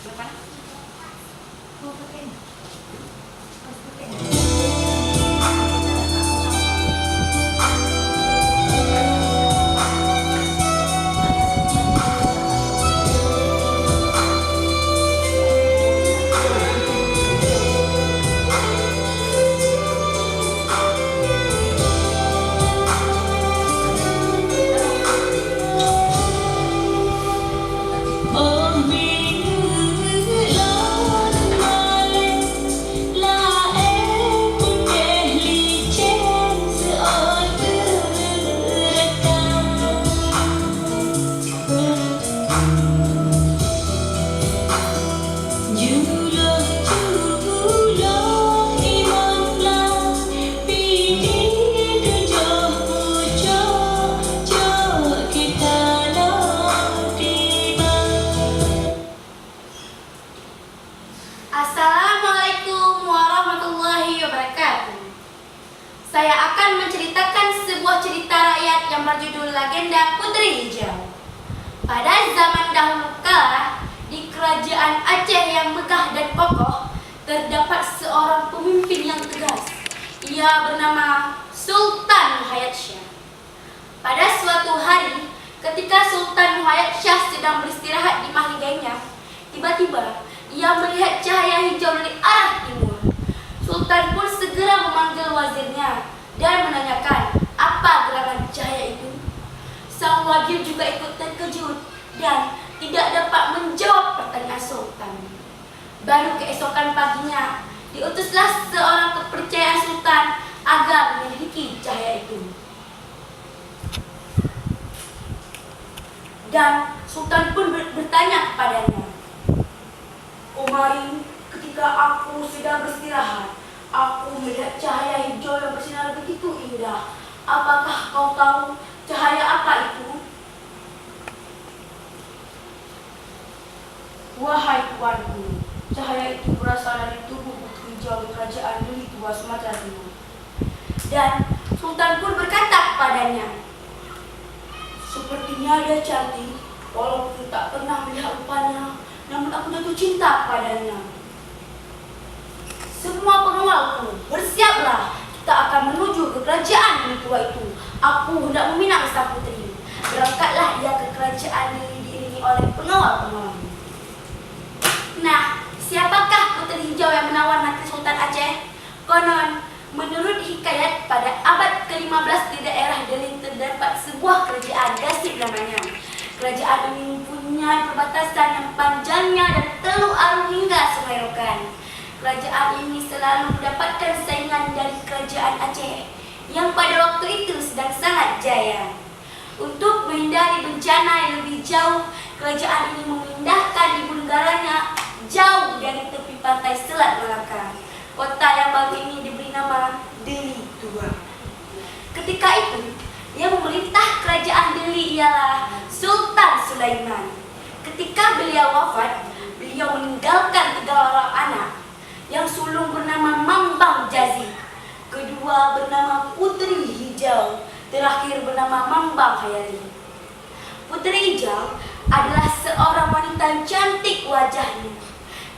Siapa? Oh, pakai. Assalamualaikum warahmatullahi wabarakatuh. Saya akan menceritakan sebuah cerita rakyat yang berjudul Legenda Putri Hijau. Pada zaman dahulu kala, di kerajaan Aceh yang megah dan kokoh, terdapat seorang pemimpin yang tegas. Ia bernama Sultan Muhayatsyah. Pada suatu hari, ketika Sultan Muhayatsyah sedang beristirahat di mahliganya, tiba-tiba ia melihat cahaya hijau dari arah timur. Sultan pun segera memanggil wazirnya dan menanyakan apa gerangan cahaya itu. Sang wazir juga ikut terkejut dan tidak dapat menjawab pertanyaan Sultan. Baru keesokan paginya, diutuslah seorang kepercayaan Sultan agar menyelidiki cahaya itu. Dan Sultan pun bertanya kepadanya, "Kemarin ketika aku sedang beristirahat, aku melihat cahaya hijau yang bersinar begitu indah. Apakah kau tahu cahaya apa itu?" "Wahai tuanku, cahaya itu berasal dari tubuh putri hijau di kerajaan Deli Tua Sumatera Timur." Dan Sultan pun berkata kepadanya, "Sepertinya dia cantik, walaupun tak pernah melihat rupanya, namun aku jatuh cinta padanya. Semua pengawalku, bersiaplah, kita akan menuju ke kerajaan Deli Tua itu. Aku hendak meminang sang putri." Berangkatlah dia ke kerajaan Deli diiringi oleh pengawal-pengawal. Nah, siapakah putri hijau yang menawan hati Sultan Aceh? Konon, menurut hikayat, pada abad ke-15 di daerah Deli terdapat sebuah kerajaan Gasib namanya. Kerajaan ini mempunyai perbatasan yang panjangnya dan Teluk Aru hingga Sungai Rokan. Kerajaan ini selalu mendapatkan saingan dari kerajaan Aceh yang pada waktu itu sedang sangat jaya. Untuk menghindari bencana yang lebih jauh, kerajaan ini memindahkan ibu negaranya jauh dari tepi pantai Selat Malaka. Kota yang baru ini diberi nama Deli Tua. Ketika itu, yang memerintah kerajaan Deli ialah Sultan Sulaiman. Ketika beliau wafat, beliau meninggalkan 3 orang anak. Yang sulung bernama Mambang Jazi, kedua bernama Putri Hijau, terakhir bernama Mambang Hayali. Putri Hijau adalah seorang wanita yang cantik wajahnya.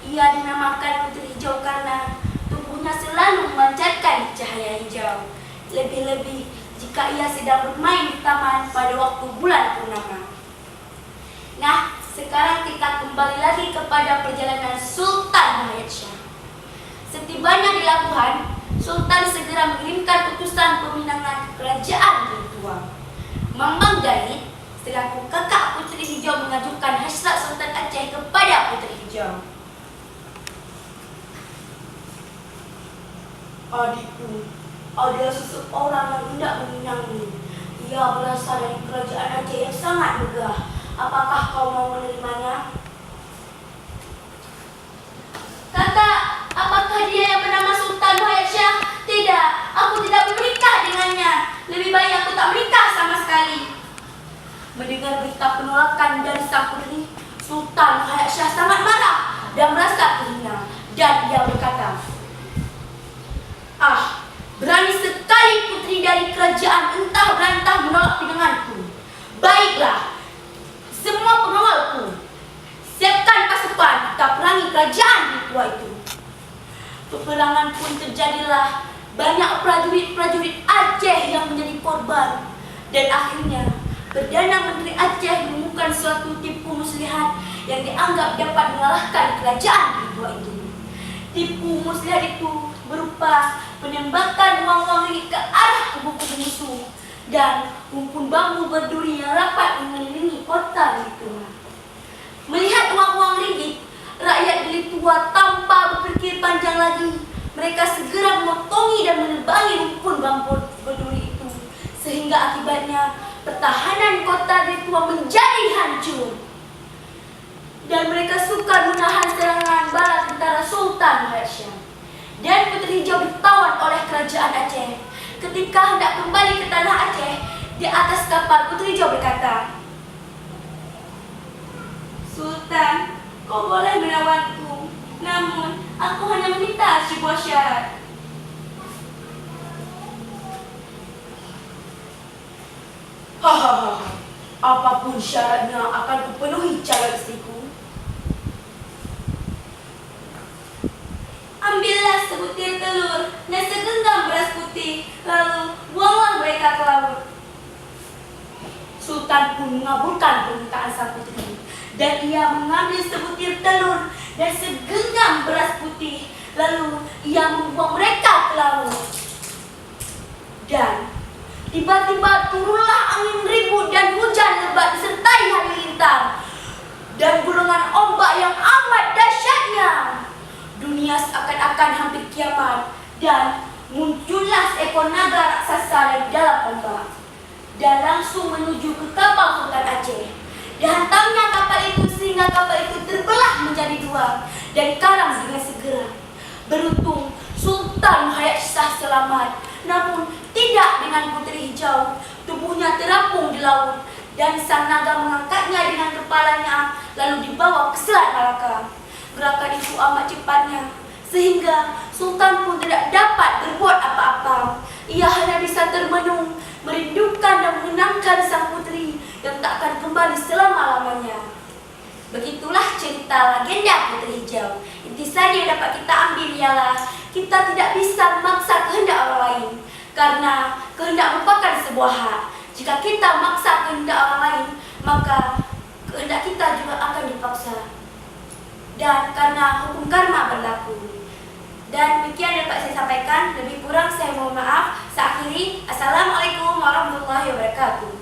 Ia dinamakan Putri Hijau karena tubuhnya selalu memancarkan cahaya hijau. Lebih-lebih jika ia sedang bermain di taman pada waktu bulan purnama. Nah, sekarang kita kembali lagi kepada perjalanan Sultan Muhayatsyah. Setibanya di Labuhan, Sultan segera mengirimkan utusan peminangan ke kerajaan Deli Tua. Mambang Gahit selaku kakak Putri Hijau mengajukan hasrat Sultan Aceh kepada Putri Hijau. "Adikku adalah seseorang yang hendak meminangmu. Ia berasal dari kerajaan Aceh yang sangat megah. Apakah kau mau menerimanya?" "Kakak, apakah dia yang bernama Sultan Muhayatsyah?" "Tidak, aku tidak menikah dengannya. Lebih baik aku tak menikah sama sekali." Mendengar berita penolakan dari sang putri, Sultan Muhayatsyah sangat marah dan merasa terhina. Dan ia berkata, "Ah, berani sekali putri dari kerajaan entah berantah menolak pinanganku. Baiklah, semua pengawalku, siapkan pasukan, kita tua itu. Peperangan pun terjadilah. Banyak prajurit-prajurit Aceh yang menjadi korban. Dan akhirnya Perdana Menteri Aceh menemukan suatu tipu muslihat yang dianggap dapat mengalahkan kerajaan tua itu. Tipu muslihat itu berupa penembakan uang-uang ringgit ke arah kubu-kubu musuh dan rumpun bambu berduri yang rapat mengelilingi kota itu. Melihat uang-uang ringgit, rakyat Beli Tua tanpa berpikir panjang lagi, mereka segera memotongi dan menebangi rumpun bambu berduri itu, sehingga akibatnya pertahanan kota Beli Tua menjadi hancur. Dan mereka sukar menahan serangan bala tentara Sultan Hasyam. Dan Puteri Hijau ditawan oleh kerajaan Aceh. Ketika hendak kembali ke tanah Aceh, di atas kapal Puteri Hijau berkata, "Sultan, kau boleh melawanku, namun aku hanya meminta sebuah syarat." "Hahaha, apapun syaratnya akan kupenuhi calon istriku." "Ambillah sebutir telur dan segenggam beras putih, lalu buanglah mereka ke laut." Sultan pun mengabulkan permintaan sang putri, dan ia mengambil sebutir telur dan segenggam beras putih, lalu ia membuang mereka ke laut. Dan tiba-tiba turunlah angin ribut dan hujan lebat disertai halilintar dan gulungan ombak yang amat dahsyatnya. Dunia seakan-akan hampir kiamat, dan muncullah seekor naga raksasa dari dalam ombak dan langsung menuju ke kapal Sultan Aceh. Dihantamnya kapal itu sehingga kapal itu terbelah menjadi dua dan karam dengan segera. Beruntung Sultan Hayatsah selamat, namun tidak dengan Puteri Hijau. Tubuhnya terapung di laut dan sang naga mengangkatnya dengan kepalanya lalu dibawa ke Selat Malaka. Gerakan itu amat cepatnya sehingga Sultan pun tidak dapat berbuat apa-apa. Ia hanya bisa termenung, merindukan dan menenangkan sang putri yang tak akan kembali selama-lamanya. Begitulah cerita legenda Puteri Hijau. Intisari yang dapat kita ambil ialah kita tidak bisa memaksa kehendak orang lain, karena kehendak merupakan sebuah hak. Jika kita memaksa kehendak orang lain, maka kehendak kita juga akan dipaksa. Dan karena hukum karma berlaku. Dan demikian dapat saya sampaikan. Lebih kurang saya mohon maaf. Saya akhiri. Assalamualaikum warahmatullahi wabarakatuh.